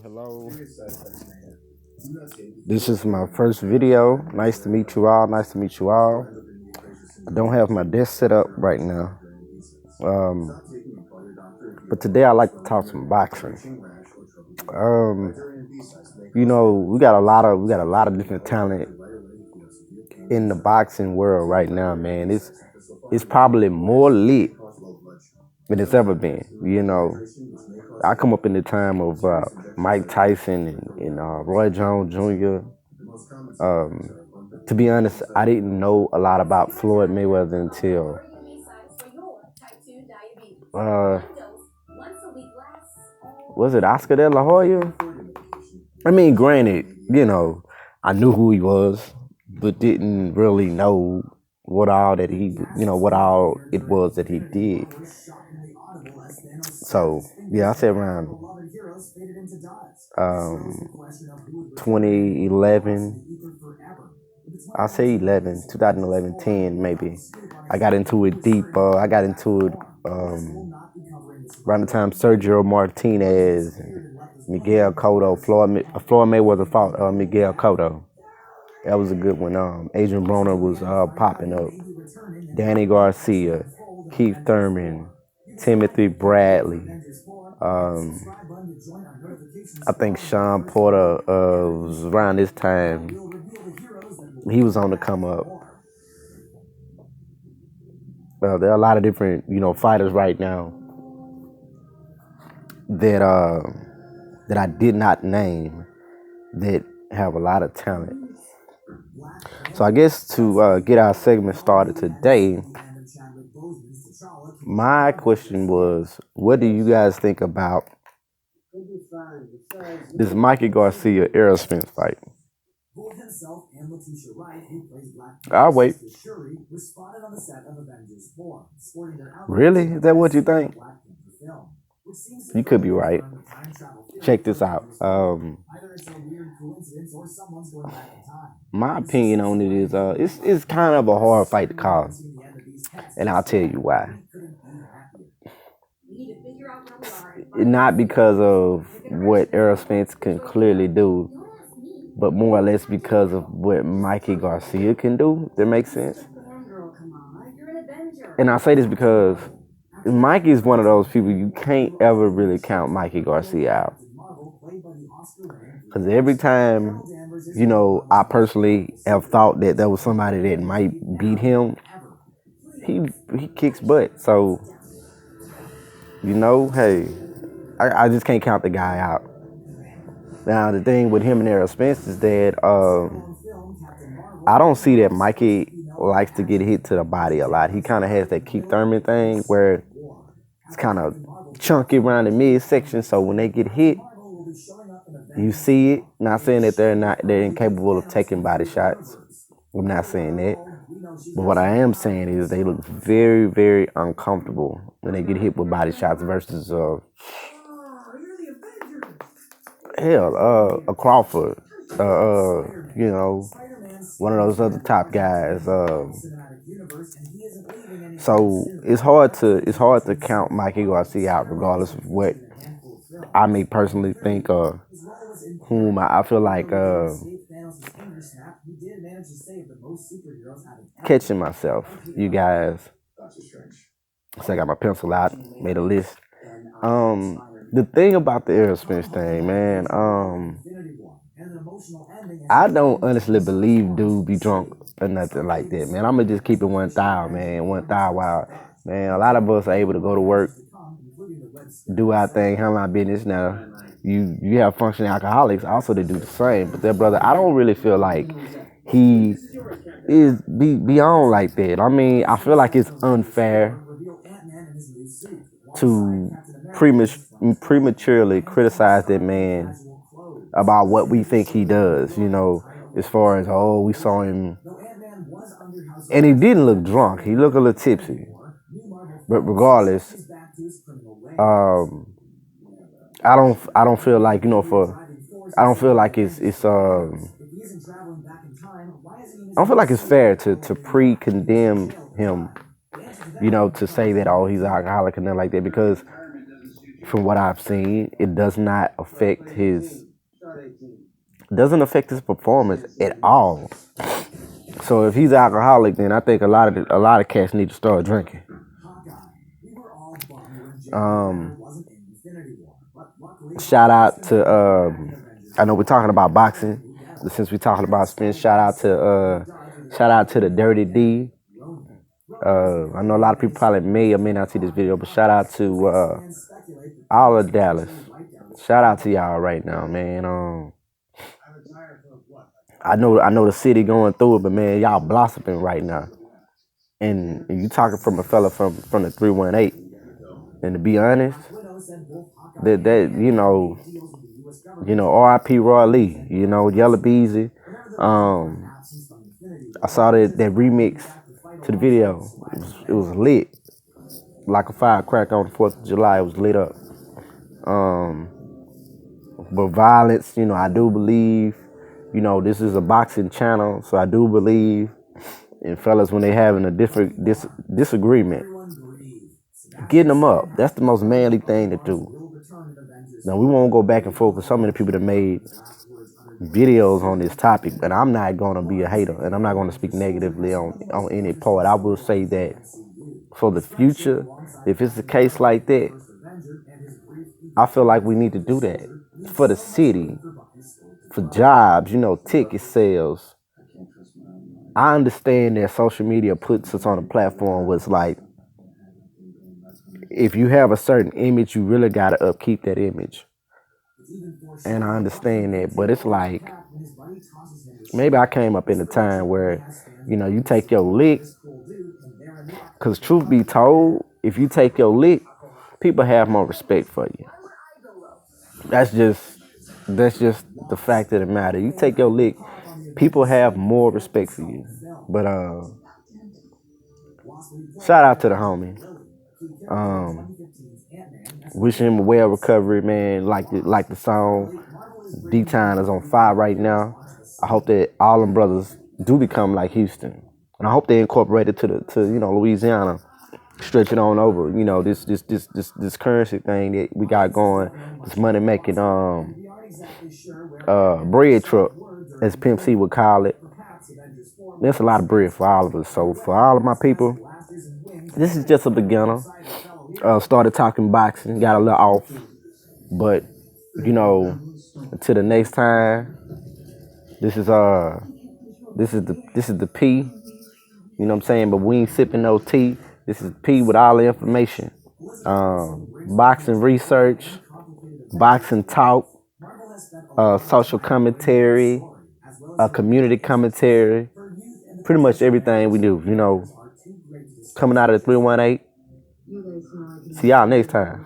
Hello. This is my first video. Nice to meet you all. Nice to meet you all. I don't have my desk set up right now. Um, but today I like to talk some boxing. Um, we got a lot of different talent in the boxing world right now, man. It's probably more lit than it's ever been. I come up in the time of Mike Tyson and Roy Jones Jr. To be honest, I didn't know a lot about Floyd Mayweather until uh, was it Oscar De La Hoya? I mean, granted, I knew who he was, but didn't really know what all it was that he did. So yeah, I say around 2011. I say 2011, 10 maybe. I got into it deep. I got into it around the time Sergio Martinez, Miguel Cotto, Floyd Mayweather fought Miguel Cotto. That was a good one. Adrian Broner was popping up. Danny Garcia, Keith Thurman, Timothy Bradley. I think Sean Porter was around this time. He was on the come up. There are a lot of different, fighters right now that I did not name that have a lot of talent. So I guess to get our segment started today, my question was, what do you guys think about this Mikey Garcia Errol Spence fight? I'll wait. Really? Is that what you think? You could be right. Check this out. My opinion on it is it's kind of a hard fight to call, and I'll tell you why. Not because of what Errol Spence can clearly do, but more or less because of what Mikey Garcia can do. That makes sense. And I say this because Mikey is one of those people you can't ever really count Mikey Garcia out. Because every time, I personally have thought that there was somebody that might beat him, he kicks butt. So, hey, I just can't count the guy out. Now, the thing with him and Errol Spence is that I don't see that Mikey likes to get hit to the body a lot. He kind of has that Keith Thurman thing where it's kind of chunky around the midsection. So when they get hit, you see it. Not saying that they're incapable of taking body shots. I'm not saying that. But what I am saying is they look very, very uncomfortable when they get hit with body shots versus a Crawford, one of those other top guys. So it's hard to count Mikey Garcia out, regardless of what I may personally think or whom I feel like catching myself. You guys, so I got my pencil out, made a list. The thing about the Errol Spence thing, man, I don't honestly believe dude be drunk or nothing like that, man. I'm gonna just keep it 1,000, man. 1,000 wild, man. A lot of us are able to go to work, do our thing, handle our business. Now, you have functioning alcoholics also to do the same, but that brother, I don't really feel like he is beyond like that. I mean, I feel like it's unfair to prematurely criticize that man about what we think he does, as far as, we saw him, and he didn't look drunk. He looked a little tipsy. But regardless, I don't feel like, I don't feel like I don't feel like it's fair to pre-condemn him, to say that, he's an alcoholic and nothing like that, because from what I've seen, it doesn't affect his performance at all. So if he's alcoholic, then I think a lot of cats need to start drinking. Um, Shout out to I know we're talking about boxing, but since we're talking about Spence, shout out to the Dirty D. I know a lot of people probably may or may not see this video, but shout out to all of Dallas. Shout out to y'all right now, man. I know the city going through it, but man, y'all blossoming right now. And you talking from a fella from the 318. And to be honest, that R.I.P. Roy Lee, Yella Beezy. I saw that remix to the video. It was lit. Like a firecracker on the 4th of July. It was lit up. But violence, I do believe, this is a boxing channel, so I do believe in fellas when they having a different disagreement, getting them up. That's the most manly thing to do. Now, we won't go back and forth with so many people that made videos on this topic, but I'm not going to be a hater, and I'm not going to speak negatively on any part. I will say that for the future, if it's a case like that, I feel like we need to do that for the city, for jobs, ticket sales. I understand that social media puts us on a platform where it's like, if you have a certain image, you really got to upkeep that image. And I understand that, but it's like, maybe I came up in a time where, you take your lick, because truth be told, if you take your lick, people have more respect for you. That's just the fact of the matter. You take your lick, people have more respect for you. But shout out to the homie. Wish him a well recovery, man. Like the song. D-Town is on fire right now. I hope that all them brothers do become like Houston, and I hope they incorporate it to Louisiana, stretch it on over. This currency thing that we got going, this money making bread truck, as Pimp C would call it. There's a lot of bread for all of us. So for all of my people, this is just a beginner. Started talking boxing, got a little off, but until the next time, this is the P. You know what I'm saying? But we ain't sipping no tea. This is P with all the information. Boxing research, boxing talk, social commentary, community commentary, pretty much everything we do, coming out of the 318. See y'all next time.